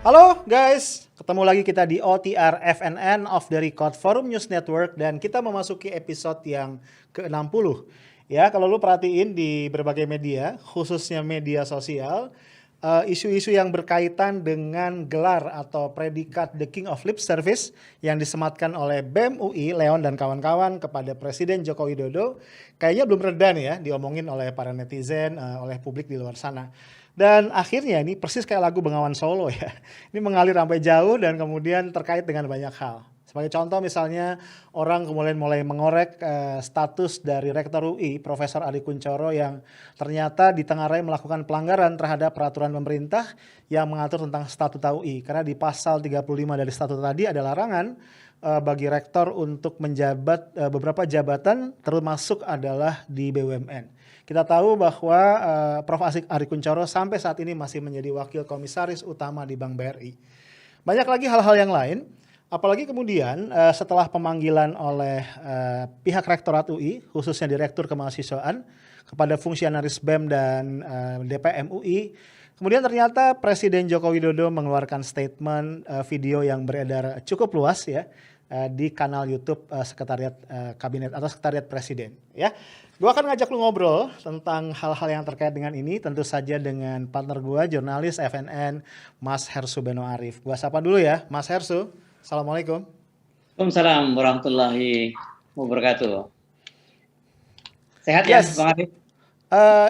Halo guys, ketemu lagi kita di OTR FNN Off the Record Forum News Network dan kita memasuki episode yang ke-60. Ya, kalau lu perhatiin di berbagai media, khususnya media sosial, isu-isu yang berkaitan dengan gelar atau predikat The King of Lip Service yang disematkan oleh BEM UI, Leon dan kawan-kawan kepada Presiden Joko Widodo, kayaknya belum reda nih ya, diomongin oleh para netizen, oleh publik di luar sana. Dan akhirnya ini persis kayak lagu Bengawan Solo ya. Ini mengalir sampai jauh dan kemudian terkait dengan banyak hal. Sebagai contoh misalnya orang kemudian mulai mengorek status dari Rektor UI, Profesor Adi Kunchoro yang ternyata ditengarai melakukan pelanggaran terhadap peraturan pemerintah yang mengatur tentang statuta UI. Karena di pasal 35 dari statuta tadi ada larangan bagi rektor untuk menjabat beberapa jabatan termasuk adalah di BUMN. Kita tahu bahwa Prof. Adi Kunchoro sampai saat ini masih menjadi wakil komisaris utama di Bank BRI. Banyak lagi hal-hal yang lain, apalagi kemudian setelah pemanggilan oleh pihak Rektorat UI, khususnya Direktur Kemahasiswaan, kepada fungsionaris BEM dan DPM UI, kemudian ternyata Presiden Joko Widodo mengeluarkan statement video yang beredar cukup luas ya, di kanal YouTube Sekretariat Kabinet atau Sekretariat Presiden ya. Gue akan ngajak lu ngobrol tentang hal-hal yang terkait dengan ini, tentu saja dengan partner gue, jurnalis FNN, Mas Hersu Beno Arif. Gue sapa dulu ya, Mas Hersu. Assalamualaikum. Waalaikumsalam warahmatullahi wabarakatuh. Sehat ya, Bang Arif?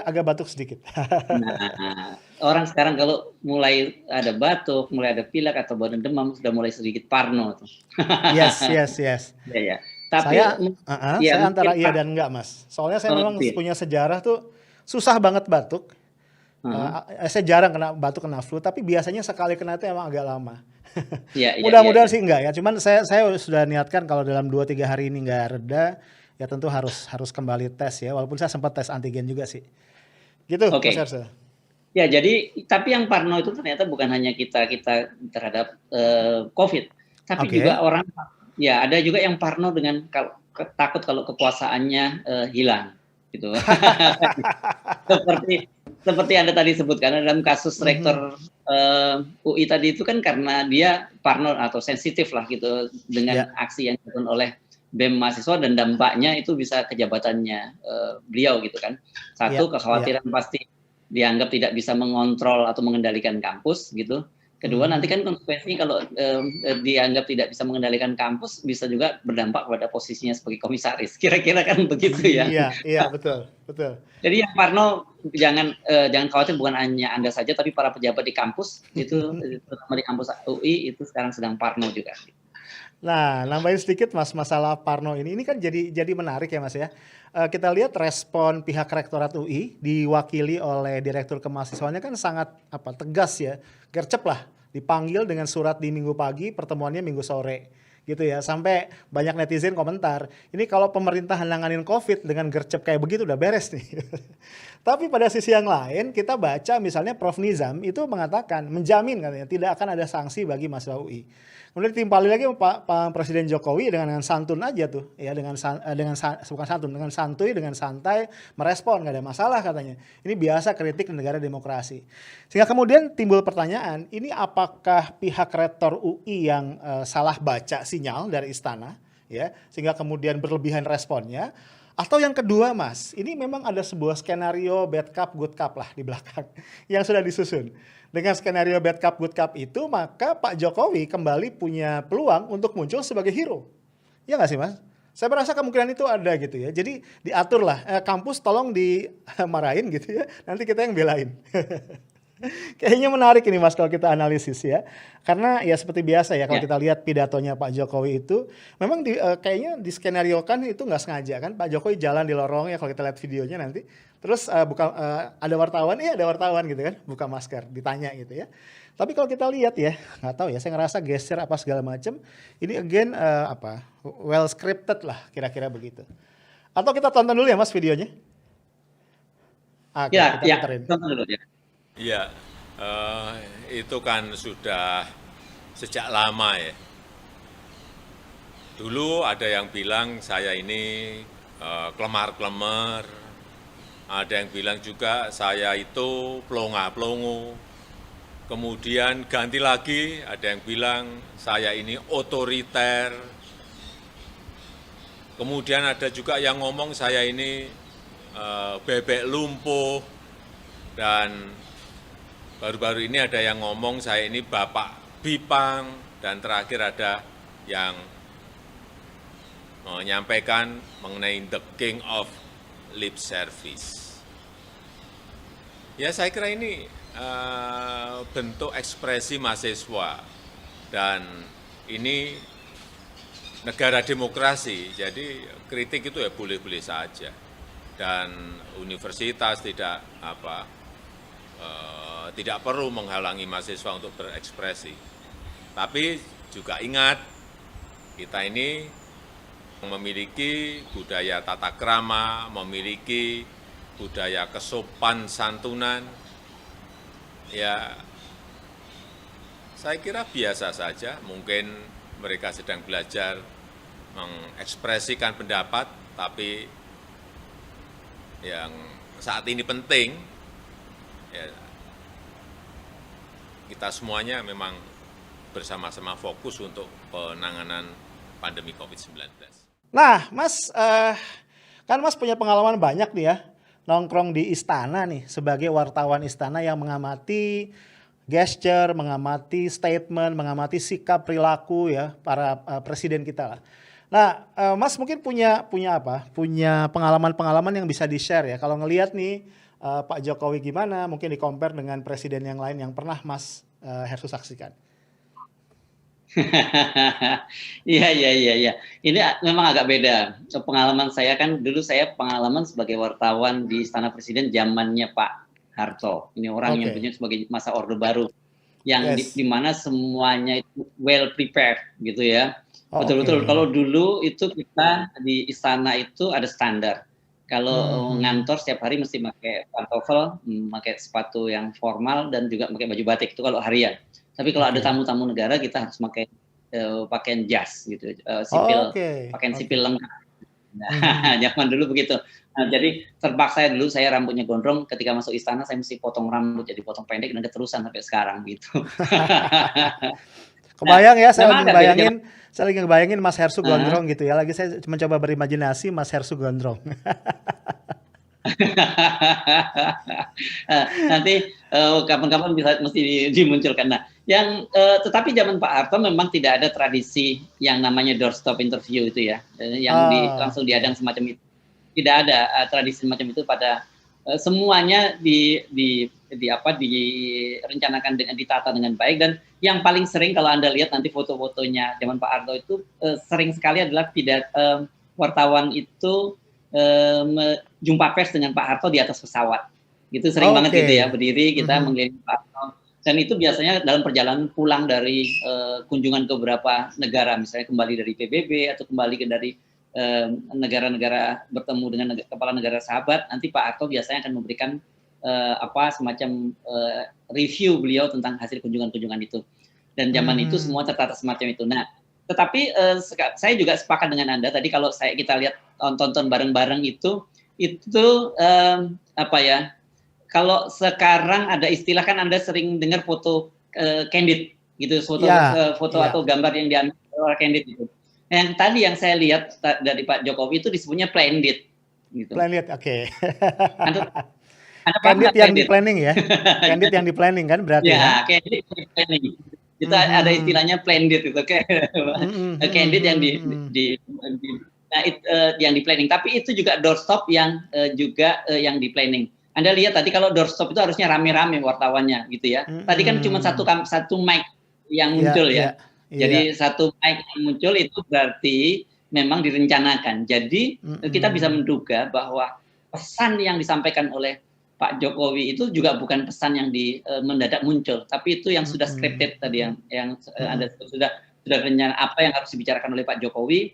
Agak batuk sedikit. Nah, orang sekarang kalau mulai ada batuk, mulai ada pilek atau badan demam, sudah mulai sedikit parno. Yes. Ya. Tapi saya antara iya dan enggak, Mas. Soalnya saya memang punya sejarah tuh susah banget batuk. Saya jarang kena batuk, kena flu, tapi biasanya sekali kena itu emang agak lama. Mudah-mudahan sih enggak ya. Cuman saya sudah niatkan kalau dalam 2-3 hari ini enggak reda, ya tentu harus kembali tes ya. Walaupun saya sempat tes antigen juga sih. Gitu, Mas Hersa. Ya, jadi tapi yang parno itu ternyata bukan hanya kita terhadap COVID, tapi juga orang. Ya, ada juga yang parno dengan takut kalau kekuasaannya hilang, gitu. seperti Anda tadi sebutkan dalam kasus Rektor UI tadi itu kan karena dia parno atau sensitif lah gitu dengan aksi yang dilakukan oleh BEM mahasiswa dan dampaknya itu bisa ke jabatannya beliau gitu kan. Satu, kekhawatiran pasti dianggap tidak bisa mengontrol atau mengendalikan kampus gitu. Kedua, nanti kan konsekuensinya kalau dianggap tidak bisa mengendalikan kampus, bisa juga berdampak pada posisinya sebagai komisaris. Kira-kira kan begitu ya. Iya, betul. Jadi yang parno jangan khawatir, bukan hanya Anda saja, tapi para pejabat di kampus itu, terutama di kampus UI itu sekarang sedang parno juga. Nah, nambahin sedikit Mas, masalah parno ini kan jadi menarik ya Mas ya. Kita lihat respon pihak Rektorat UI diwakili oleh Direktur Kemahasiswaannya kan sangat tegas ya, gercep lah. Dipanggil dengan surat di Minggu pagi, pertemuannya Minggu sore gitu ya. Sampai banyak netizen komentar, ini kalau pemerintah nanganin COVID dengan gercep kayak begitu udah beres nih. Tapi pada sisi yang lain kita baca misalnya Prof. Nizam itu mengatakan, menjamin katanya tidak akan ada sanksi bagi mahasiswa UI. Kemudian ditimpali lagi Pak Presiden Jokowi dengan santun aja tuh ya, dengan santuy, dengan santai merespon, nggak ada masalah katanya. Ini biasa kritik di negara demokrasi. Sehingga kemudian timbul pertanyaan, ini apakah pihak Rektor UI yang salah baca sinyal dari istana ya, sehingga kemudian berlebihan responnya, atau yang kedua Mas, ini memang ada sebuah skenario bad cup good cup lah di belakang yang sudah disusun. Dengan skenario bad cup good cup itu, maka Pak Jokowi kembali punya peluang untuk muncul sebagai hero. Ya nggak sih Mas? Saya merasa kemungkinan itu ada gitu ya. Jadi diaturlah, kampus tolong dimarahin gitu ya, nanti kita yang belain. Kayaknya menarik ini Mas kalau kita analisis ya. Karena ya seperti biasa ya, kalau kita lihat pidatonya Pak Jokowi itu memang kayaknya diskenariokan itu nggak sengaja kan. Pak Jokowi jalan di lorong ya, kalau kita lihat videonya nanti. Terus ada wartawan gitu kan, buka masker, ditanya gitu ya. Tapi kalau kita lihat ya, nggak tahu ya, saya ngerasa geser apa segala macam. Ini again well scripted lah kira-kira begitu. Atau kita tonton dulu ya Mas videonya? Kita tonton dulu ya. Ya, itu kan sudah sejak lama ya. Dulu ada yang bilang saya ini kelemar-kelemar, ada yang bilang juga saya itu pelongo-pelongo. kemudian ganti lagi, ada yang bilang saya ini otoriter, kemudian ada juga yang ngomong saya ini bebek lumpuh, dan baru-baru ini ada yang ngomong saya ini bapak bipang, dan terakhir ada yang menyampaikan mengenai the king of lip service. Ya saya kira ini bentuk ekspresi mahasiswa, dan ini negara demokrasi, jadi kritik itu ya boleh-boleh saja, dan universitas tidak perlu menghalangi mahasiswa untuk berekspresi. Tapi juga ingat, kita ini memiliki budaya tata krama, memiliki budaya kesopan santunan, ya saya kira biasa saja. Mungkin mereka sedang belajar mengekspresikan pendapat, tapi yang saat ini penting, ya, kita semuanya memang bersama-sama fokus untuk penanganan pandemi COVID-19. Nah, Mas, kan Mas punya pengalaman banyak nih ya, nongkrong di istana nih, sebagai wartawan istana yang mengamati gesture, mengamati statement, mengamati sikap perilaku ya para presiden kita lah. Nah, Mas mungkin punya pengalaman-pengalaman yang bisa di-share ya. Kalau ngelihat nih Pak Jokowi gimana, mungkin di-compare dengan presiden yang lain yang pernah Mas Hersud saksikan. Iya, iya, iya, iya. Ini memang agak beda. Pengalaman saya kan dulu saya pengalaman sebagai wartawan di Istana Presiden zamannya Pak Harto. Ini orang yang punya sebagai masa Orde Baru, yang di mana semuanya itu well prepared gitu ya. Betul-betul. Kalau dulu itu kita di istana itu ada standar. Kalau ngantor setiap hari mesti pakai pantofel, pakai sepatu yang formal, dan juga pakai baju batik, itu kalau harian. Tapi kalau ada tamu-tamu negara kita harus pakai pakaian jas gitu, sipil, pakaian sipil lengkap. Nah, zaman dulu begitu. Nah, jadi terpaksa dulu saya rambutnya gondrong, ketika masuk istana saya mesti potong rambut jadi potong pendek dan keterusan sampai sekarang gitu. Kebayang ya, saya lagi ngebayangin Mas Hersud gondrong gitu ya. Lagi saya mencoba berimajinasi Mas Hersud gondrong. Nanti kapan-kapan bisa mesti dimunculkan. Nah, tetapi zaman Pak Harto memang tidak ada tradisi yang namanya doorstop interview itu ya, yang langsung diadang semacam itu. Tidak ada tradisi semacam itu pada semuanya direncanakan dengan ditata dengan baik. Dan yang paling sering kalau Anda lihat nanti foto-fotonya zaman Pak Harto itu sering sekali adalah wartawan itu jumpa pers dengan Pak Harto di atas pesawat. Gitu sering banget gitu ya, berdiri kita mengelilingi Pak Harto. Dan itu biasanya dalam perjalanan pulang dari kunjungan ke beberapa negara, misalnya kembali dari PBB atau kembali dari negara-negara bertemu dengan kepala negara sahabat, nanti Pak Harto biasanya akan memberikan semacam review beliau tentang hasil kunjungan-kunjungan itu. Dan zaman itu semua tertata semacam itu. Nah, tetapi saya juga sepakat dengan Anda tadi, kalau kita lihat tonton bareng-bareng itu kalau sekarang ada istilah, kan Anda sering dengar foto candid gitu, foto atau gambar yang diambil oleh candid itu. Yang tadi yang saya lihat dari Pak Jokowi itu disebutnya planned gitu. Planned, oke. Candid yang di planning ya. Candid yang di planning kan berarti ya. Candid yang di planning. Kita ada istilahnya planned itu, candid yang yang di planning. Tapi itu juga doorstop yang yang di planning. Anda lihat tadi kalau doorstop itu harusnya rame-rame wartawannya gitu ya. Tadi kan cuma satu mic yang muncul ya. Jadi satu mic yang muncul itu berarti memang direncanakan. Jadi kita bisa menduga bahwa pesan yang disampaikan oleh Pak Jokowi itu juga bukan pesan yang mendadak muncul, tapi itu yang sudah scripted tadi, yang Anda sudah rencana apa yang harus dibicarakan oleh Pak Jokowi,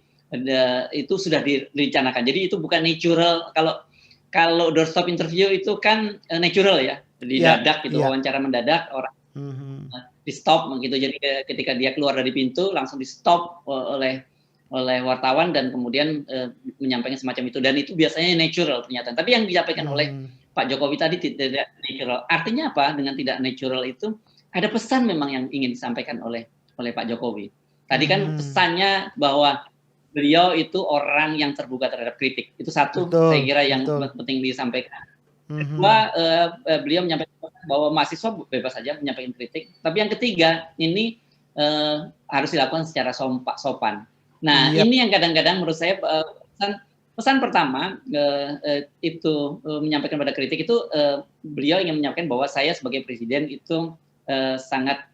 itu sudah direncanakan. Jadi itu bukan natural. Kalau doorstop interview itu kan natural ya, didadak gitu, wawancara mendadak, orang di stop gitu. Jadi ketika dia keluar dari pintu langsung di stop oleh wartawan dan kemudian menyampaikan semacam itu, dan itu biasanya natural ternyata. Tapi yang disampaikan oleh Pak Jokowi tadi tidak natural. Artinya apa dengan tidak natural itu? ada pesan memang yang ingin disampaikan oleh Pak Jokowi. Tadi kan Mhm. pesannya bahwa beliau itu orang yang terbuka terhadap kritik. Itu satu saya Betul kira yang betul. penting disampaikan. Mhm. Kedua, beliau menyampaikan bahwa mahasiswa bebas saja menyampaikan kritik. Tapi yang ketiga, ini harus dilakukan secara sopan. Nah, Iyap. ini yang kadang-kadang menurut saya pesan pertama itu menyampaikan pada kritik itu beliau ingin menyampaikan bahwa saya sebagai presiden itu sangat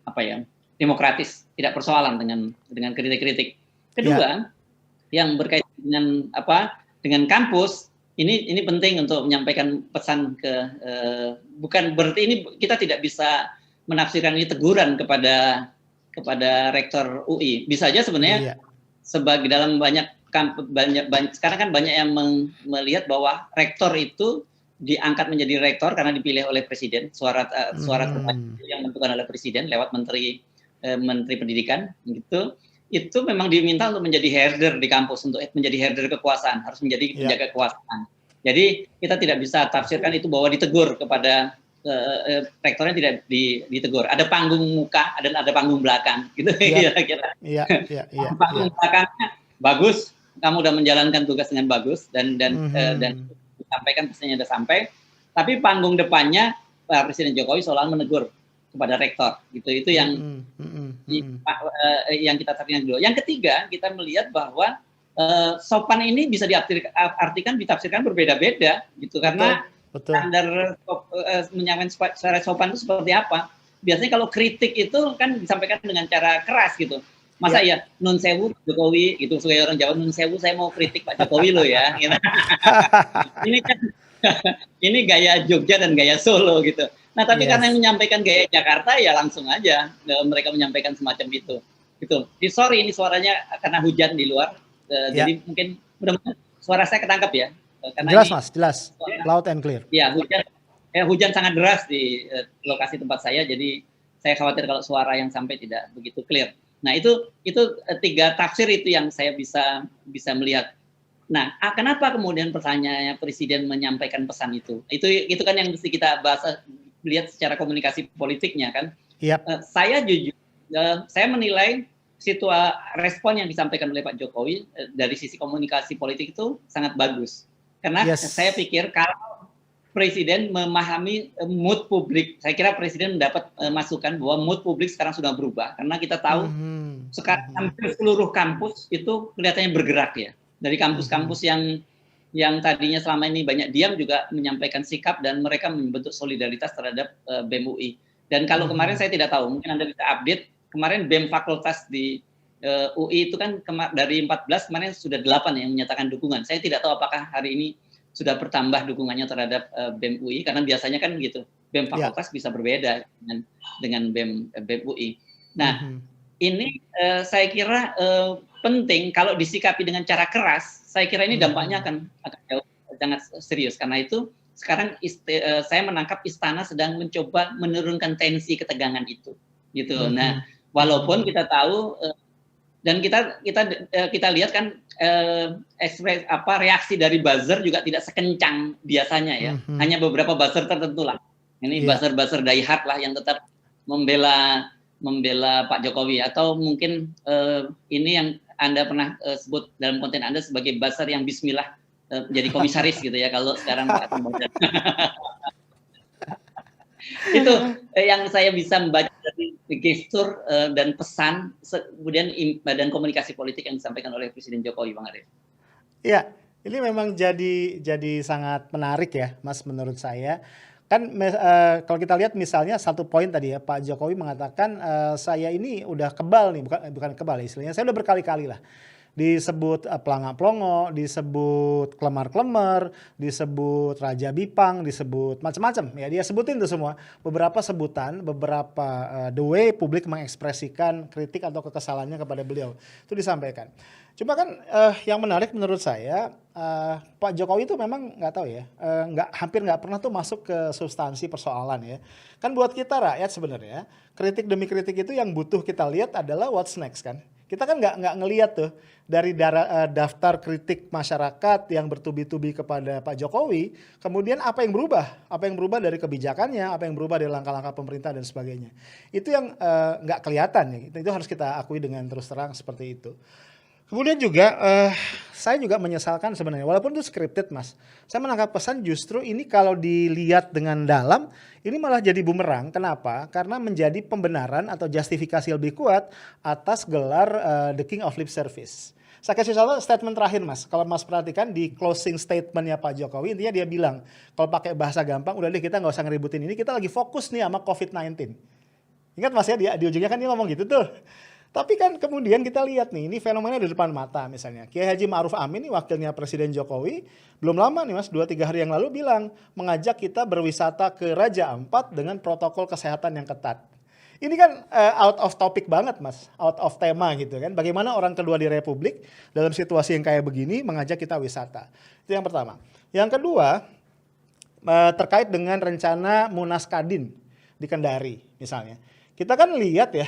demokratis, tidak persoalan dengan kritik-kritik. Ya. Kedua, yang berkaitan dengan kampus, ini penting untuk menyampaikan pesan bukan berarti ini kita tidak bisa menafsirkan ini teguran kepada rektor UI. Bisa aja sebenarnya Iya. sebagai dalam banyak sekarang kan banyak yang melihat bahwa rektor itu diangkat menjadi rektor karena dipilih oleh presiden, suara terbanyak yang ditentukan oleh presiden lewat menteri pendidikan gitu. Itu memang diminta untuk menjadi herder di kampus, untuk menjadi herder kekuasaan, harus menjadi penjaga kekuasaan. Jadi kita tidak bisa tafsirkan itu bahwa ditegur kepada rektornya, tidak ditegur. Ada panggung muka dan ada panggung belakang, gitu kira-kira. Iya. Panggung belakangnya bagus, kamu sudah menjalankan tugas dengan bagus dan disampaikan pesannya sudah sampai. Tapi panggung depannya Pak Presiden Jokowi seolah menegur kepada rektor, gitu. Itu yang yang kita tafsirkan dulu. Yang ketiga, kita melihat bahwa sopan ini bisa ditafsirkan berbeda-beda, gitu. Karena standar menyampaikan secara sopan itu seperti apa? Biasanya kalau kritik itu kan disampaikan dengan cara keras, gitu. Masa ya nun sewu Jokowi, gitu, sebagai orang Jawa, nun sewu saya mau kritik Pak Jokowi loh ya. Gitu. Ini kan ini gaya Jogja dan gaya Solo, gitu. Nah, tapi karena yang menyampaikan gaya Jakarta, ya langsung aja mereka menyampaikan semacam itu. Gitu. Sorry, ini suaranya karena hujan di luar, jadi mungkin mudah-mudahan suara saya ketangkap ya. Karena jelas ini, Mas, jelas, loud and clear. Ya, hujan sangat deras di lokasi tempat saya, jadi saya khawatir kalau suara yang sampai tidak begitu clear. Nah, itu 3 tafsir itu yang saya bisa melihat. Nah, kenapa kemudian pertanyaannya Presiden menyampaikan pesan itu? Itu kan yang mesti kita bahas, lihat secara komunikasi politiknya kan. Saya jujur, saya menilai respon yang disampaikan oleh Pak Jokowi dari sisi komunikasi politik itu sangat bagus. Karena saya pikir kalau Presiden memahami mood publik, saya kira Presiden mendapat masukan bahwa mood publik sekarang sudah berubah. Karena kita tahu sekarang hampir seluruh kampus itu kelihatannya bergerak ya. Dari kampus-kampus yang tadinya selama ini banyak diam juga menyampaikan sikap dan mereka membentuk solidaritas terhadap BEM UI. Dan kalau kemarin saya tidak tahu, mungkin Anda bisa update, kemarin BEM fakultas di UI itu kan dari 14 kemarin sudah 8 yang menyatakan dukungan. Saya tidak tahu apakah hari ini sudah bertambah dukungannya terhadap BEM UI, karena biasanya kan gitu, BEM fakultas bisa berbeda dengan BEM UI. Nah, ini saya kira penting kalau disikapi dengan cara keras, saya kira ini dampaknya akan jauh sangat serius. Karena itu sekarang saya menangkap istana sedang mencoba menurunkan tensi ketegangan itu, gitu. Nah, walaupun kita tahu dan kita lihat kan reaksi dari buzzer juga tidak sekencang biasanya ya. Hanya beberapa buzzer tertentu lah. Ini buzzer diehard lah yang tetap membela Pak Jokowi, atau mungkin ini yang Anda pernah sebut dalam konten Anda sebagai buzzer yang bismillah jadi komisaris gitu ya kalau sekarang Pak Tembaga. Itu yang saya bisa membaca dari gestur dan pesan kemudian dan komunikasi politik yang disampaikan oleh Presiden Jokowi, Bang Arief. Iya, ini memang jadi sangat menarik ya, Mas, menurut saya. Kan kalau kita lihat misalnya satu poin tadi ya, Pak Jokowi mengatakan saya ini udah kebal nih, bukan kebal ya istilahnya, saya udah berkali-kali lah disebut pelangak-pelongo, disebut klemar-klemer, disebut Raja Bipang, disebut macam-macam ya, dia sebutin tuh semua, beberapa sebutan, beberapa the way publik mengekspresikan kritik atau kekesalannya kepada beliau itu disampaikan. Cuma kan yang menarik menurut saya Pak Jokowi itu memang nggak tahu ya, hampir nggak pernah tuh masuk ke substansi persoalan ya. Kan buat kita rakyat sebenarnya kritik demi kritik itu yang butuh kita lihat adalah what's next kan. Kita kan nggak ngelihat tuh dari daftar kritik masyarakat yang bertubi-tubi kepada Pak Jokowi, kemudian apa yang berubah? Apa yang berubah dari kebijakannya, apa yang berubah dari langkah-langkah pemerintah dan sebagainya. Itu yang nggak kelihatan ya. Itu harus kita akui dengan terus terang seperti itu. Kemudian juga saya juga menyesalkan sebenarnya, walaupun itu scripted Mas, saya menangkap pesan justru ini kalau dilihat dengan dalam, ini malah jadi bumerang. Kenapa? Karena menjadi pembenaran atau justifikasi lebih kuat atas gelar The King of Lip Service. Saya kasih contoh statement terakhir Mas, kalau Mas perhatikan di closing statementnya Pak Jokowi, intinya dia bilang, kalau pakai bahasa gampang, udah deh kita nggak usah ngeributin ini, kita lagi fokus nih sama COVID-19. Ingat Mas ya, di ujungnya kan dia ngomong gitu tuh. Tapi kan kemudian kita lihat nih, ini fenomena di depan mata misalnya. Kiai Haji Ma'ruf Amin nih wakilnya Presiden Jokowi, belum lama nih Mas, 2-3 hari yang lalu bilang, mengajak kita berwisata ke Raja Ampat dengan protokol kesehatan yang ketat. Ini kan out of topic banget Mas, out of tema gitu kan. Bagaimana orang kedua di Republik dalam situasi yang kayak begini mengajak kita wisata. Itu yang pertama. Yang kedua, terkait dengan rencana Munas Kadin di Kendari misalnya. Kita kan lihat ya,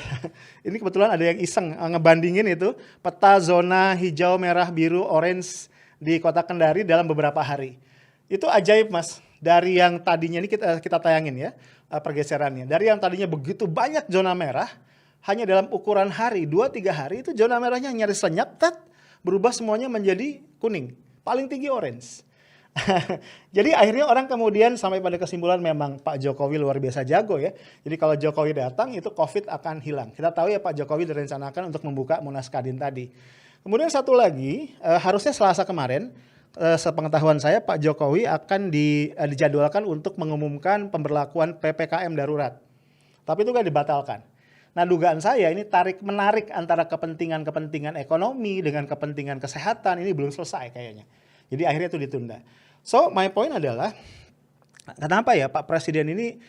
ini kebetulan ada yang iseng ngebandingin itu peta zona hijau, merah, biru, orange di kota Kendari dalam beberapa hari. Itu ajaib Mas, dari yang tadinya ini kita tayangin ya pergeserannya. Dari yang tadinya begitu banyak zona merah, hanya dalam ukuran hari, 2-3 hari itu zona merahnya nyaris lenyap, berubah semuanya menjadi kuning, paling tinggi orange. Jadi akhirnya orang kemudian sampai pada kesimpulan memang Pak Jokowi luar biasa jago ya. Jadi kalau Jokowi datang itu COVID akan hilang. Kita tahu ya Pak Jokowi direncanakan untuk membuka Munas Kadin tadi. Kemudian satu lagi, harusnya Selasa kemarin, sepengetahuan saya Pak Jokowi akan dijadwalkan untuk mengumumkan pemberlakuan PPKM darurat. Tapi itu kan dibatalkan. Nah dugaan saya ini tarik-menarik antara kepentingan ekonomi dengan kepentingan kesehatan ini belum selesai kayaknya. Jadi akhirnya itu ditunda. So my point adalah kenapa ya Pak Presiden ini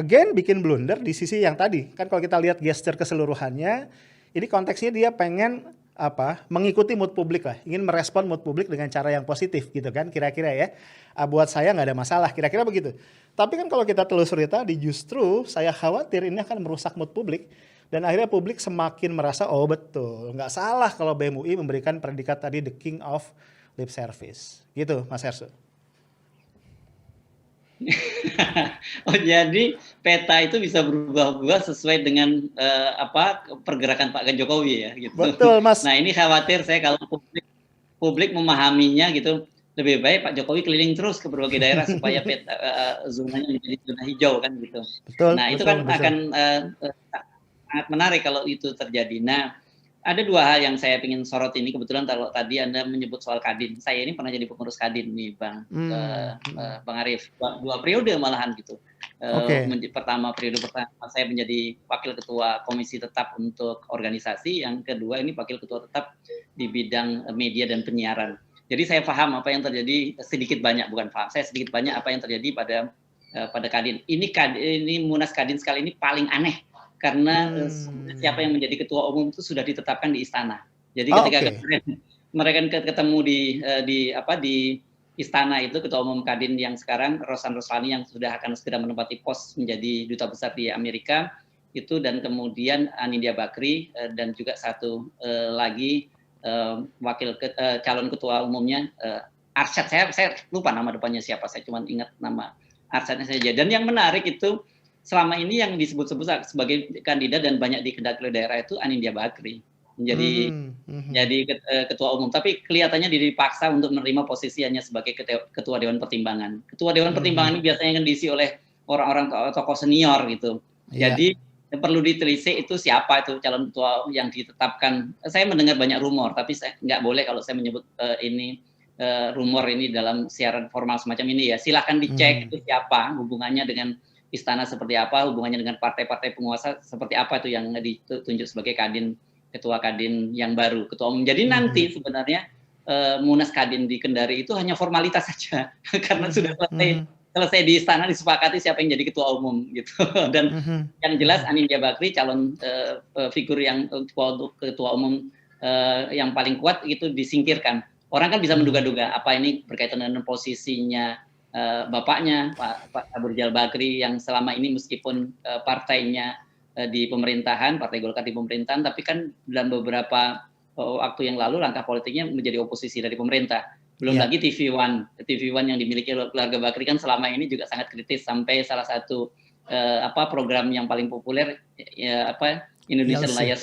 again bikin blunder di sisi yang tadi. Kan kalau kita lihat gesture keseluruhannya, ini konteksnya dia pengen mengikuti mood publik lah, ingin merespon mood publik dengan cara yang positif gitu kan kira-kira ya. Buat saya nggak ada masalah, kira-kira begitu. Tapi kan kalau kita telusuri tadi justru saya khawatir ini akan merusak mood publik. Dan akhirnya publik semakin merasa oh betul, nggak salah kalau BEM UI memberikan predikat tadi the king of lip service. Gitu Mas Hersu. Oh jadi peta itu bisa berubah-ubah sesuai dengan pergerakan Pak Jokowi ya gitu. Betul Mas. Nah ini khawatir saya kalau publik memahaminya gitu, lebih baik Pak Jokowi keliling terus ke berbagai daerah supaya peta zonanya menjadi zona hijau kan gitu. Betul. Nah itu kan akan sangat menarik kalau itu terjadi. Nah ada dua hal yang saya ingin sorot ini, kebetulan kalau tadi Anda menyebut soal Kadin, saya ini pernah jadi pengurus Kadin nih Bang Arif, 2 periode malahan gitu. Periode pertama saya menjadi wakil ketua komisi tetap untuk organisasi, yang kedua ini wakil ketua tetap di bidang media dan penyiaran. Jadi saya paham apa yang terjadi sedikit banyak apa yang terjadi pada Kadin. Ini Munas Kadin sekali ini paling aneh. Karena siapa yang menjadi ketua umum itu sudah ditetapkan di istana. Jadi ketika mereka ketemu di istana itu, ketua umum Kadin yang sekarang Rosan Roslani yang sudah akan segera menempati pos menjadi duta besar di Amerika itu, dan kemudian Anindya Bakri dan juga satu lagi calon ketua umumnya Arsyad. Saya lupa nama depannya siapa, saya cuma ingat nama Arsyadnya saja. Dan yang menarik itu selama ini yang disebut-sebut sebagai kandidat dan banyak dikendaki oleh daerah itu Anindya Bakri menjadi ketua umum, tapi kelihatannya dipaksa untuk menerima posisinya sebagai ketua Dewan Pertimbangan. Ketua Dewan Pertimbangan ini biasanya kan diisi oleh orang-orang tokoh senior gitu. Jadi perlu ditelisik itu siapa itu calon ketua yang ditetapkan. Saya mendengar banyak rumor, tapi saya nggak boleh kalau saya menyebut rumor ini dalam siaran formal semacam ini ya. Silahkan dicek itu siapa, hubungannya dengan istana seperti apa, hubungannya dengan partai-partai penguasa seperti apa itu yang ditunjuk sebagai ketua Kadin yang baru, ketua umum. Jadi nanti sebenarnya Munas Kadin di Kendari itu hanya formalitas saja karena sudah selesai di istana disepakati siapa yang jadi ketua umum gitu. Dan yang jelas Anindya Bakri calon figur yang ketua umum yang paling kuat itu disingkirkan. Orang kan bisa menduga-duga apa ini berkaitan dengan posisinya bapaknya Pak Abu Rizal Bakri yang selama ini meskipun partainya di pemerintahan, Partai Golkar di pemerintahan, tapi kan dalam beberapa waktu yang lalu langkah politiknya menjadi oposisi dari pemerintah. Belum lagi TV One yang dimiliki oleh keluarga Bakri kan selama ini juga sangat kritis, sampai salah satu program yang paling populer Indonesia Layar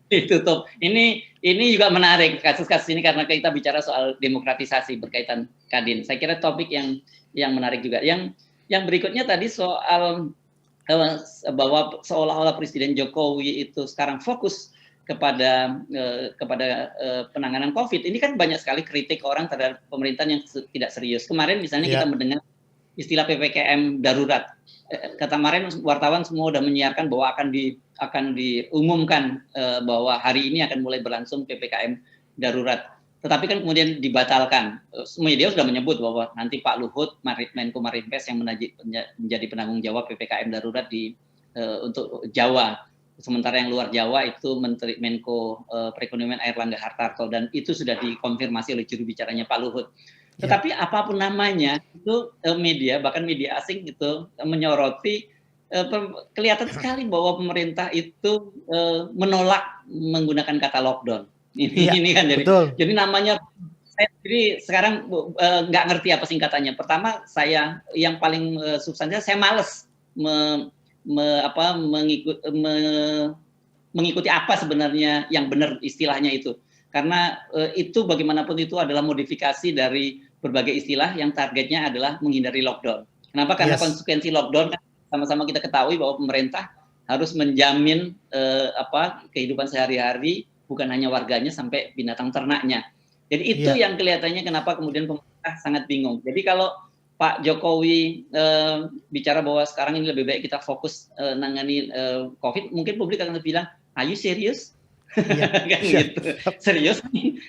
ditutup. Ini juga menarik kasus-kasus ini karena kita bicara soal demokratisasi berkaitan Kadin. Saya kira topik yang menarik juga. Yang berikutnya tadi soal bahwa seolah-olah Presiden Jokowi itu sekarang fokus kepada penanganan COVID. Ini kan banyak sekali kritik orang terhadap pemerintahan yang tidak serius. Kemarin misalnya kita mendengar istilah PPKM darurat. Kemarin wartawan semua sudah menyiarkan bahwa akan diumumkan bahwa hari ini akan mulai berlangsung PPKM darurat. Tetapi kan kemudian dibatalkan. Media sudah menyebut bahwa nanti Pak Luhut, Menko Marinvest yang menjadi penanggung jawab PPKM darurat untuk Jawa. Sementara yang luar Jawa itu Menko Perekonomian Airlangga Hartarto, dan itu sudah dikonfirmasi oleh juru bicaranya Pak Luhut. Tetapi apapun namanya, itu media, bahkan media asing itu menyoroti, kelihatan sekali bahwa pemerintah itu menolak menggunakan kata lockdown. Ini kan jadi namanya, saya sendiri sekarang nggak ngerti apa singkatannya. Pertama, saya yang paling substansial, saya males mengikuti apa sebenarnya yang benar istilahnya itu. Karena itu bagaimanapun itu adalah modifikasi dari berbagai istilah yang targetnya adalah menghindari lockdown. Kenapa? Karena konsekuensi lockdown kan sama-sama kita ketahui bahwa pemerintah harus menjamin kehidupan sehari-hari, bukan hanya warganya sampai binatang ternaknya. Jadi itu yang kelihatannya kenapa kemudian pemerintah sangat bingung. Jadi kalau Pak Jokowi bicara bahwa sekarang ini lebih baik kita fokus nangani COVID, mungkin publik akan bilang, "Are you serious?" Kan gitu. Serius nih.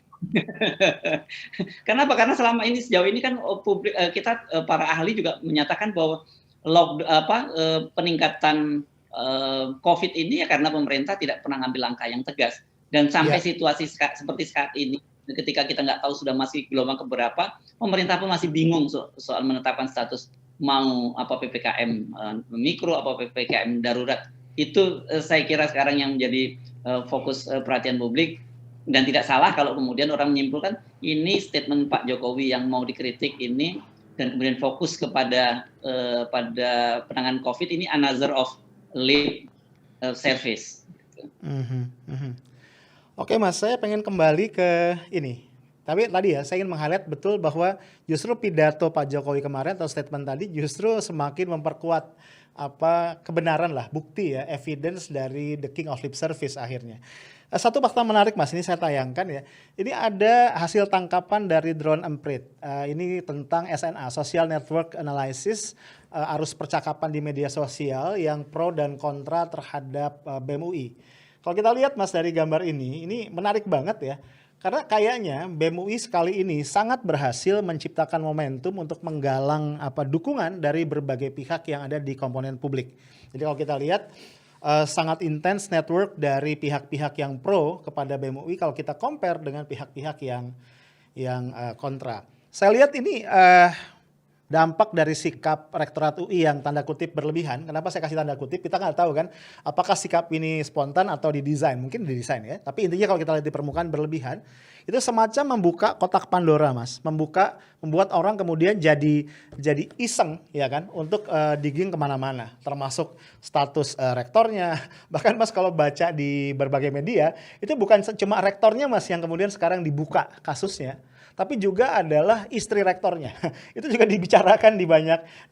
Kenapa? Karena selama ini sejauh ini kan publik kita para ahli juga menyatakan bahwa peningkatan COVID ini ya karena pemerintah tidak pernah ngambil langkah yang tegas. Dan sampai situasi seperti saat ini, ketika kita nggak tahu sudah masih gelombang keberapa, pemerintah pun masih bingung soal menetapkan status mau PPKM mikro, PPKM darurat. Itu saya kira sekarang yang menjadi fokus perhatian publik, dan tidak salah kalau kemudian orang menyimpulkan ini statement Pak Jokowi yang mau dikritik ini, dan kemudian fokus kepada pada penanganan COVID ini another of lip service. Oke Mas, saya pengen kembali ke ini. Tapi tadi saya ingin meng-highlight betul bahwa justru pidato Pak Jokowi kemarin atau statement tadi justru semakin memperkuat kebenaran lah, bukti evidence dari the king of lip service akhirnya. Satu fakta menarik Mas, ini saya tayangkan ya. Ini ada hasil tangkapan dari Drone Emprit. Ini tentang SNA, Social Network Analysis, arus percakapan di media sosial yang pro dan kontra terhadap BEM UI. Kalau kita lihat Mas dari gambar ini menarik banget ya. Karena kayaknya BEM UI sekali ini sangat berhasil menciptakan momentum untuk menggalang dukungan dari berbagai pihak yang ada di komponen publik. Jadi kalau kita lihat sangat intens network dari pihak-pihak yang pro kepada BEM UI kalau kita compare dengan pihak-pihak yang kontra. Saya lihat ini dampak dari sikap Rektorat UI yang tanda kutip berlebihan. Kenapa saya kasih tanda kutip? Kita nggak tahu kan apakah sikap ini spontan atau didesain. Mungkin didesain ya. Tapi intinya kalau kita lihat di permukaan berlebihan, itu semacam membuka kotak Pandora Mas. Membuat orang kemudian jadi iseng ya kan untuk digging kemana-mana. Termasuk status rektornya. Bahkan Mas kalau baca di berbagai media, itu bukan cuma rektornya Mas yang kemudian sekarang dibuka kasusnya. Tapi juga adalah istri rektornya. Itu juga dibicarakan di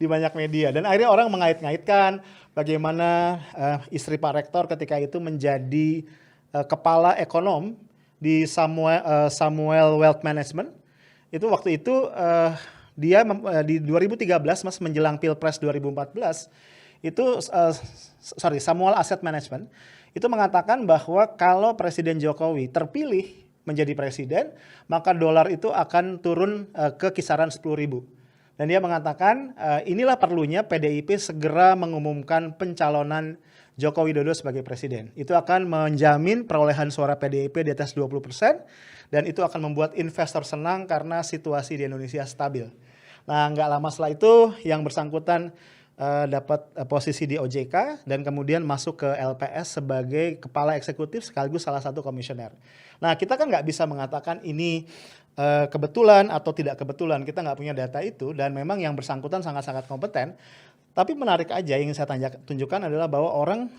banyak media. Dan akhirnya orang mengait-ngaitkan bagaimana istri Pak Rektor ketika itu menjadi kepala ekonom di Samuel Wealth Management. Itu waktu itu dia di 2013 Mas menjelang Pilpres 2014 itu Samuel Asset Management itu mengatakan bahwa kalau Presiden Jokowi terpilih menjadi presiden, maka dolar itu akan turun ke kisaran 10.000. Dan dia mengatakan inilah perlunya PDIP segera mengumumkan pencalonan Joko Widodo sebagai presiden. Itu akan menjamin perolehan suara PDIP di atas 20% dan itu akan membuat investor senang karena situasi di Indonesia stabil. Nah, nggak lama setelah itu yang bersangkutan dapat posisi di OJK dan kemudian masuk ke LPS sebagai kepala eksekutif sekaligus salah satu komisioner. Nah, kita kan nggak bisa mengatakan ini kebetulan atau tidak kebetulan, kita nggak punya data itu, dan memang yang bersangkutan sangat-sangat kompeten. Tapi menarik aja yang saya tunjukkan adalah bahwa orang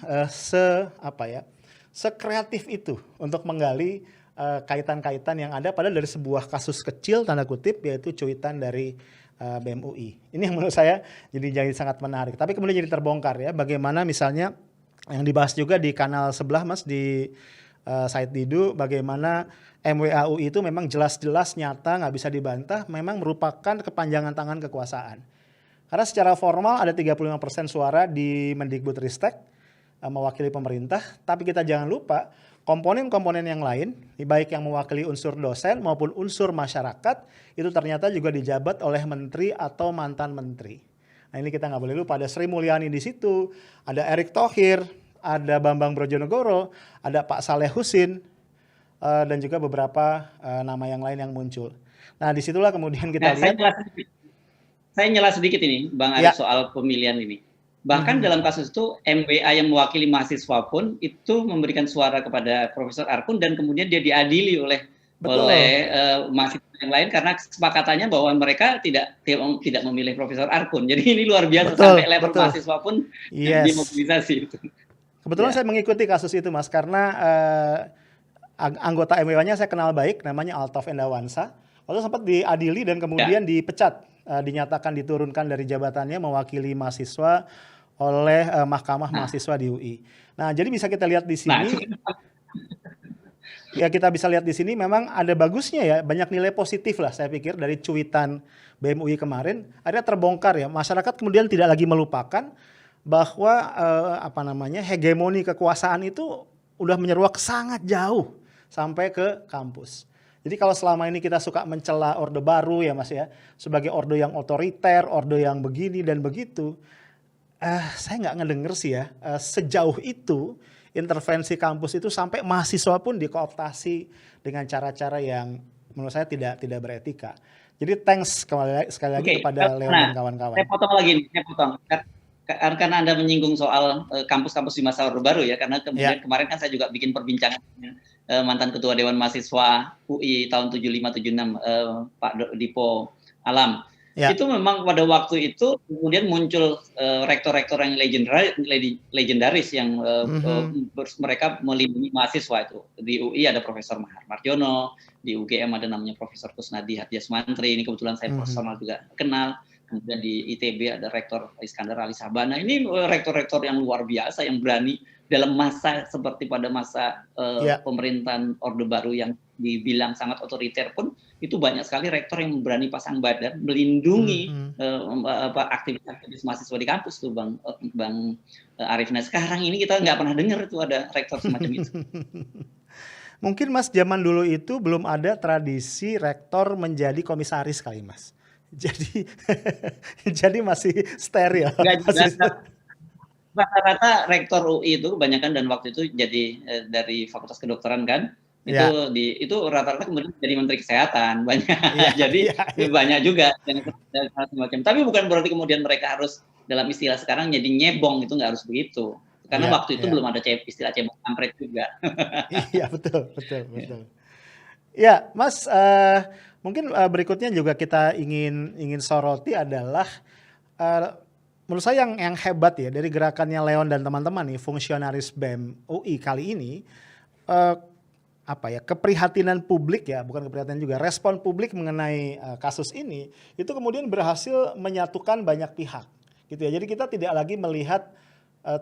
sekreatif itu untuk menggali kaitan-kaitan yang ada padahal dari sebuah kasus kecil tanda kutip, yaitu cuitan dari BEM UI. Ini yang menurut saya jadi sangat menarik. Tapi kemudian jadi terbongkar ya, bagaimana misalnya yang dibahas juga di kanal sebelah Mas, di Said Didu, bagaimana MWAUI itu memang jelas-jelas nyata, nggak bisa dibantah, memang merupakan kepanjangan tangan kekuasaan. Karena secara formal ada 35% suara di Mendikbudristek mewakili pemerintah, tapi kita jangan lupa komponen-komponen yang lain, baik yang mewakili unsur dosen maupun unsur masyarakat, itu ternyata juga dijabat oleh menteri atau mantan menteri. Nah, ini kita nggak boleh lupa, ada Sri Mulyani di situ, ada Erick Thohir, ada Bambang Brojonegoro, ada Pak Saleh Husin, dan juga beberapa nama yang lain yang muncul. Nah, disitulah kemudian kita lihat. Saya nyela sedikit ini, Bang Arief, soal pemilihan ini. Bahkan dalam kasus itu MWA yang mewakili mahasiswa pun itu memberikan suara kepada Profesor Arkun dan kemudian dia diadili oleh mahasiswa yang lain karena kesepakatannya bahwa mereka tidak memilih Profesor Arkun. Jadi ini luar biasa, sampai level mahasiswa pun dimobilisasi itu. Kebetulan saya mengikuti kasus itu, Mas, karena anggota MWA-nya saya kenal baik, namanya Altaf Endawansa. Lalu sempat diadili dan kemudian dipecat, dinyatakan diturunkan dari jabatannya mewakili mahasiswa oleh Mahkamah Mahasiswa di UI. Nah, jadi bisa kita lihat di sini, kita bisa lihat di sini memang ada bagusnya ya, banyak nilai positif lah saya pikir dari cuitan BEM UI kemarin. Akhirnya terbongkar ya, masyarakat kemudian tidak lagi melupakan bahwa hegemoni kekuasaan itu udah menyeruak sangat jauh sampai ke kampus. Jadi kalau selama ini kita suka mencela Orde Baru ya Mas ya, sebagai orde yang otoriter, orde yang begini dan begitu, saya nggak ngedenger sih ya, sejauh itu intervensi kampus itu sampai mahasiswa pun dikooptasi dengan cara-cara yang menurut saya tidak beretika. Jadi thanks sekali lagi kepada Leon dan kawan-kawan. Saya potong lagi nih, karena Anda menyinggung soal kampus-kampus di masa Orde Baru ya, karena kemudian kemarin kan saya juga bikin perbincangan mantan Ketua Dewan Mahasiswa UI tahun 75-76 Pak Dipo Alam. Itu memang pada waktu itu kemudian muncul rektor-rektor yang legendaris yang mereka melindungi mahasiswa itu. Di UI ada Profesor Mahar Marjono, di UGM ada namanya Profesor Kusnadi Hadias Mantri, ini kebetulan saya personal juga kenal. Kemudian di ITB ada Rektor Iskandar Ali Sabana. Ini rektor-rektor yang luar biasa yang berani dalam masa seperti pada masa pemerintahan Orde Baru yang dibilang sangat otoriter pun itu banyak sekali rektor yang berani pasang badan melindungi aktivitas mahasiswa di kampus tuh Bang Arief. Nah sekarang ini kita nggak pernah dengar itu ada rektor semacam itu. Mungkin Mas zaman dulu itu belum ada tradisi rektor menjadi komisaris kali Mas. Jadi masih steril. Rata-rata rektor UI itu kebanyakan dan waktu itu jadi dari Fakultas Kedokteran kan, itu rata-rata kemudian jadi Menteri Kesehatan banyak. Banyak juga yang semacam. Tapi bukan berarti kemudian mereka harus dalam istilah sekarang jadi nyebong, itu nggak harus begitu. Karena waktu itu belum ada istilah cebong kampret juga. Iya betul. Ya Mas. Mungkin berikutnya juga kita ingin soroti adalah menurut saya yang hebat ya dari gerakannya Leon dan teman-teman nih fungsionaris BEM UI kali ini keprihatinan publik ya, bukan keprihatinan juga, respon publik mengenai kasus ini itu kemudian berhasil menyatukan banyak pihak gitu ya. Jadi kita tidak lagi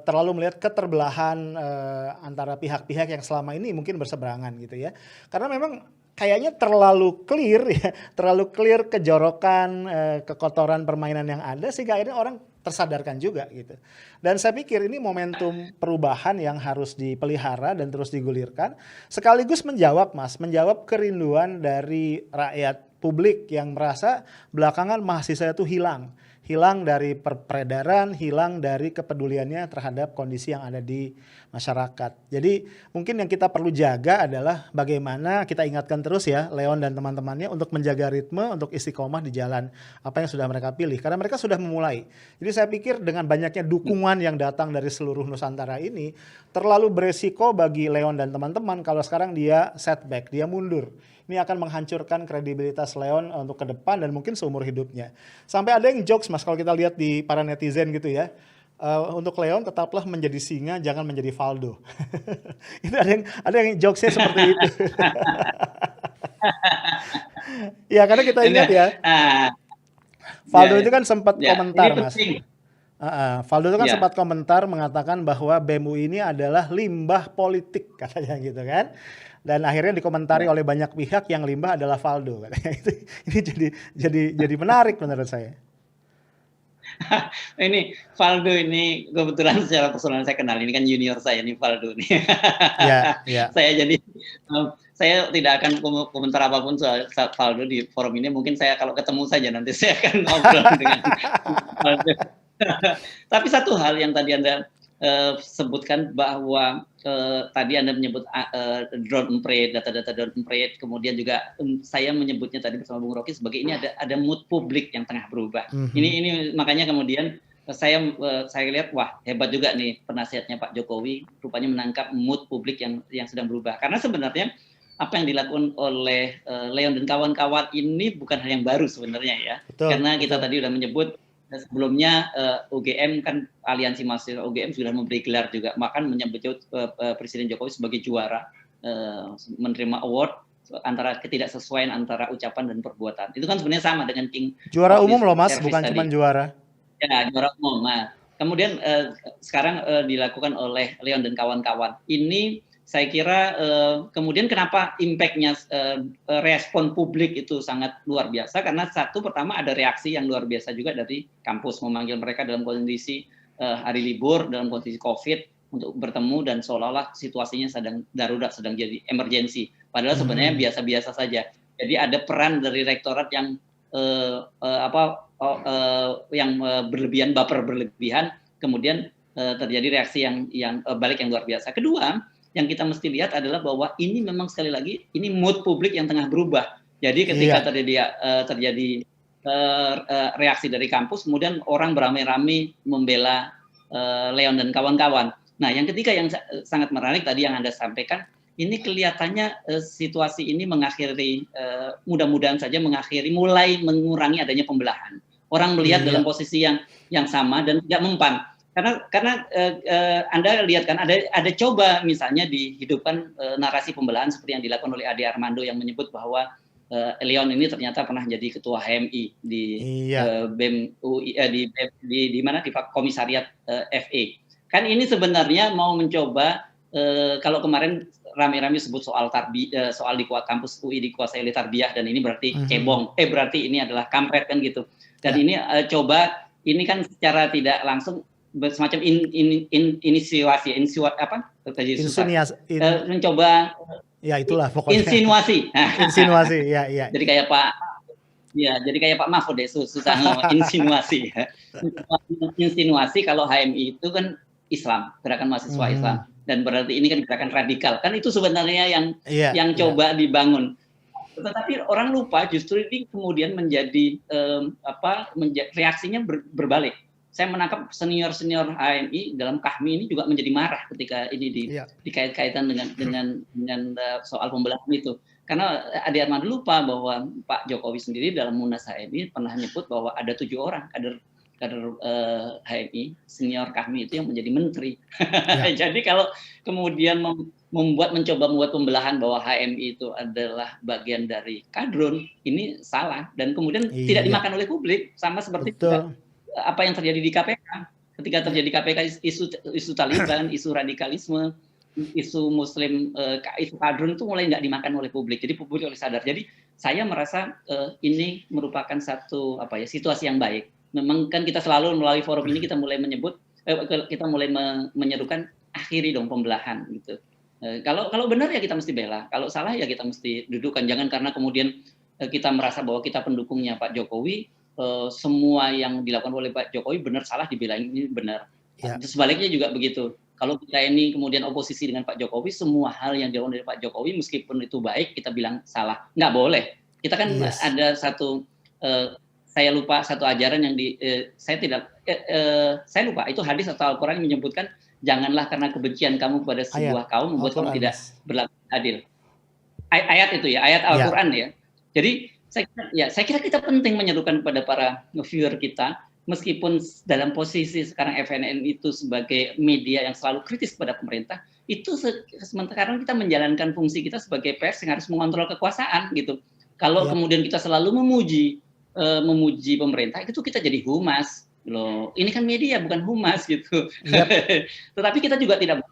terlalu melihat keterbelahan antara pihak-pihak yang selama ini mungkin berseberangan gitu ya. Karena memang kayaknya terlalu clear kejorokan, kekotoran permainan yang ada sehingga akhirnya orang tersadarkan juga gitu. Dan saya pikir ini momentum perubahan yang harus dipelihara dan terus digulirkan. Sekaligus menjawab kerinduan dari rakyat publik yang merasa belakangan mahasiswa itu hilang hilang dari peredaran, hilang dari kepeduliannya terhadap kondisi yang ada di masyarakat. Jadi mungkin yang kita perlu jaga adalah bagaimana kita ingatkan terus ya Leon dan teman-temannya untuk menjaga ritme, untuk istiqomah di jalan apa yang sudah mereka pilih. Karena mereka sudah memulai. Jadi saya pikir dengan banyaknya dukungan yang datang dari seluruh Nusantara ini, terlalu beresiko bagi Leon dan teman-teman kalau sekarang dia setback, dia mundur. Ini akan menghancurkan kredibilitas Leon untuk ke depan dan mungkin seumur hidupnya. Sampai ada yang jokes mas kalau kita lihat di para netizen gitu ya. Untuk Leon tetaplah menjadi singa, jangan menjadi Valdo. Itu ada yang jokesnya seperti itu. Ya karena kita ingat ya, Valdo itu kan sempat komentar mas. Valdo itu kan sempat komentar mengatakan bahwa BEM UI ini adalah limbah politik katanya gitu kan. Dan akhirnya dikomentari oleh banyak pihak yang limbah adalah Valdo katanya. Ini jadi menarik menurut saya. Ini Valdo ini kebetulan secara personal saya kenal, ini kan junior saya nih Valdo nih. Ya. Saya tidak akan komentar apapun soal Valdo di forum ini. Mungkin saya kalau ketemu saja nanti saya akan ngobrol dengan Valdo. Tapi satu hal yang tadi Anda sebutkan bahwa tadi Anda menyebut drone emprit, data-data drone emprit, kemudian juga saya menyebutnya tadi bersama Bung Rocky sebagai ini ada mood publik yang tengah berubah. Ini makanya kemudian saya lihat wah hebat juga nih penasihatnya Pak Jokowi rupanya menangkap mood publik yang sedang berubah. Karena sebenarnya apa yang dilakukan oleh Leon dan kawan-kawan ini bukan hal yang baru sebenarnya ya. Karena kita tadi sudah menyebut sebelumnya UGM kan aliansi mahasiswa UGM sudah memberi gelar juga, bahkan menyebut Presiden Jokowi sebagai juara menerima award antara ketidaksesuaian antara ucapan dan perbuatan. Itu kan sebenarnya sama dengan King. Juara umum loh mas, bukan cuma juara. Ya juara umum. Nah, kemudian sekarang dilakukan oleh Leon dan kawan-kawan. Ini saya kira kemudian kenapa impact-nya respon publik itu sangat luar biasa, karena satu pertama ada reaksi yang luar biasa juga dari kampus memanggil mereka dalam kondisi hari libur, dalam kondisi COVID untuk bertemu dan seolah-olah situasinya sedang darurat, sedang jadi emergensi. Padahal sebenarnya biasa-biasa saja. Jadi ada peran dari rektorat yang berlebihan, baper berlebihan, kemudian terjadi reaksi yang balik yang luar biasa. Kedua, yang kita mesti lihat adalah bahwa ini memang sekali lagi ini mood publik yang tengah berubah. Jadi ketika terjadi reaksi dari kampus, kemudian orang beramai-ramai membela Leon dan kawan-kawan. Nah, yang ketiga yang sangat menarik tadi yang Anda sampaikan, ini kelihatannya situasi ini mengakhiri, mudah-mudahan saja mulai mengurangi adanya pembelahan. Orang melihat dalam posisi yang sama dan tidak mempan. Karena Anda lihat kan ada coba misalnya dihidupkan narasi pembelahan seperti yang dilakukan oleh Ade Armando yang menyebut bahwa Leon ini ternyata pernah jadi ketua HMI di BEM UI di mana di Komisariat FE. Kan ini sebenarnya mau mencoba kalau kemarin rame-rame sebut soal soal di kampus UI dikuasai oleh tarbiyah dan ini berarti cebong, berarti ini adalah kampret kan gitu. Dan ini coba ini kan secara tidak langsung semacam insinuasi mencoba ya itulah pokoknya insinuasi ya jadi kayak Pak Mahfud deh susah insinuasi insinuasi kalau HMI itu kan Islam, gerakan mahasiswa Islam, dan berarti ini kan gerakan radikal kan, itu sebenarnya yang coba dibangun. Tetapi orang lupa justru ini kemudian menjadi reaksinya berbalik. Saya menangkap senior HMI dalam Kahmi ini juga menjadi marah ketika ini dikait-kaitan dengan soal pembelahan itu. Karena Ade Armando lupa bahwa Pak Jokowi sendiri dalam Munas HMI pernah menyebut bahwa ada 7 orang kader HMI senior Kahmi itu yang menjadi menteri. Jadi kalau kemudian mencoba membuat pembelahan bahwa HMI itu adalah bagian dari kadrun, ini salah dan kemudian tidak dimakan oleh publik, sama seperti apa yang terjadi di KPK. Ketika terjadi KPK, isu Taliban, isu radikalisme, isu Muslim, isu kadrun itu mulai nggak dimakan oleh publik. Jadi publik mulai sadar. Jadi saya merasa ini merupakan satu situasi yang baik. Memang kan kita selalu melalui forum ini kita mulai menyebut, kita mulai menyerukan akhiri dong pembelahan gitu. Kalau benar ya kita mesti bela, kalau salah ya kita mesti dudukkan. Jangan karena kemudian kita merasa bahwa kita pendukungnya Pak Jokowi, semua yang dilakukan oleh Pak Jokowi benar salah dibelain ini benar. Ya. Sebaliknya juga begitu. Kalau kita ini kemudian oposisi dengan Pak Jokowi, semua hal yang dilakukan oleh Pak Jokowi meskipun itu baik kita bilang salah. Nggak boleh. Kita kan Yes. ada satu saya lupa satu ajaran yang saya lupa itu hadis atau Al-Qur'an yang menyebutkan janganlah karena kebencian kamu kepada sebuah kaum membuat kamu tidak berlaku adil. Ayat itu ya, ayat Al-Qur'an ya. Jadi saya kira kita penting menyerukan kepada para viewer kita, meskipun dalam posisi sekarang FNN itu sebagai media yang selalu kritis kepada pemerintah, itu sementara kita menjalankan fungsi kita sebagai pers yang harus mengontrol kekuasaan gitu. Kalau kemudian kita selalu memuji pemerintah, itu kita jadi humas loh. Ini kan media bukan humas gitu. Tetapi kita juga tidak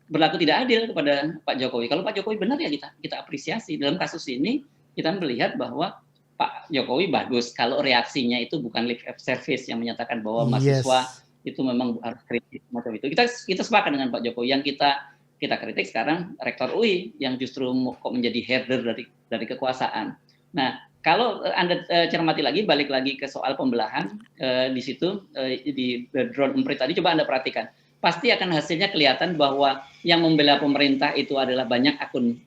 berlaku tidak adil kepada Pak Jokowi. Kalau Pak Jokowi benar ya kita apresiasi. Dalam kasus ini kita melihat bahwa Pak Jokowi bagus kalau reaksinya itu bukan lip service yang menyatakan bahwa mahasiswa itu memang harus kritis macam itu. Kita sepakat dengan Pak Jokowi. Yang kita kritik sekarang Rektor UI yang justru kok menjadi herder dari kekuasaan. Nah, kalau Anda cermati lagi, balik lagi ke soal pembelahan di situ di drone emprit tadi, coba Anda perhatikan. Pasti akan hasilnya kelihatan bahwa yang membela pemerintah itu adalah banyak akun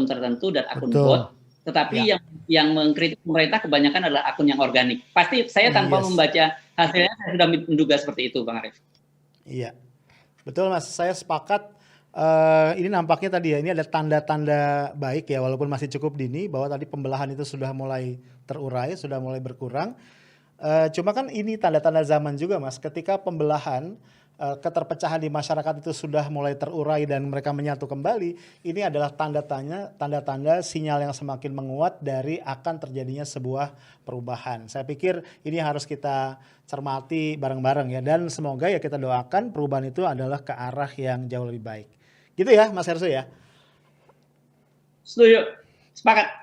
tertentu dan akun bot. Tetapi yang mengkritik pemerintah kebanyakan adalah akun yang organik. Pasti saya tanpa membaca hasilnya saya sudah menduga seperti itu, Bang Arief. Iya, betul Mas. Saya sepakat. Ini nampaknya tadi ya, ini ada tanda-tanda baik ya, walaupun masih cukup dini, bahwa tadi pembelahan itu sudah mulai terurai, sudah mulai berkurang. Cuma kan ini tanda-tanda zaman juga Mas, ketika pembelahan, keterpecahan di masyarakat itu sudah mulai terurai dan mereka menyatu kembali, ini adalah tanda-tanda sinyal yang semakin menguat dari akan terjadinya sebuah perubahan. Saya pikir ini harus kita cermati bareng-bareng ya, dan semoga ya kita doakan perubahan itu adalah ke arah yang jauh lebih baik. Gitu ya Mas Hersu ya? Setuju, sepakat.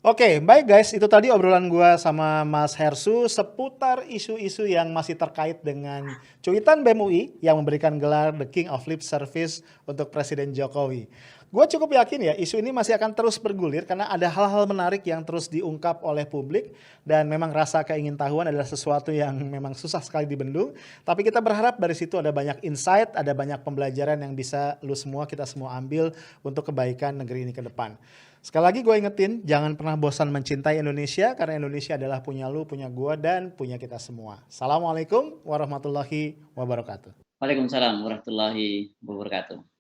Oke, baik guys, itu tadi obrolan gua sama Mas Hersu seputar isu-isu yang masih terkait dengan cuitan BEM UI yang memberikan gelar The King of Lip Service untuk Presiden Jokowi. Gue cukup yakin ya isu ini masih akan terus bergulir karena ada hal-hal menarik yang terus diungkap oleh publik dan memang rasa keingintahuan adalah sesuatu yang memang susah sekali dibendung. Tapi kita berharap dari situ ada banyak insight, ada banyak pembelajaran yang bisa kita semua ambil untuk kebaikan negeri ini ke depan. Sekali lagi gue ingetin, jangan pernah bosan mencintai Indonesia karena Indonesia adalah punya lu, punya gue, dan punya kita semua. Assalamualaikum warahmatullahi wabarakatuh. Waalaikumsalam warahmatullahi wabarakatuh.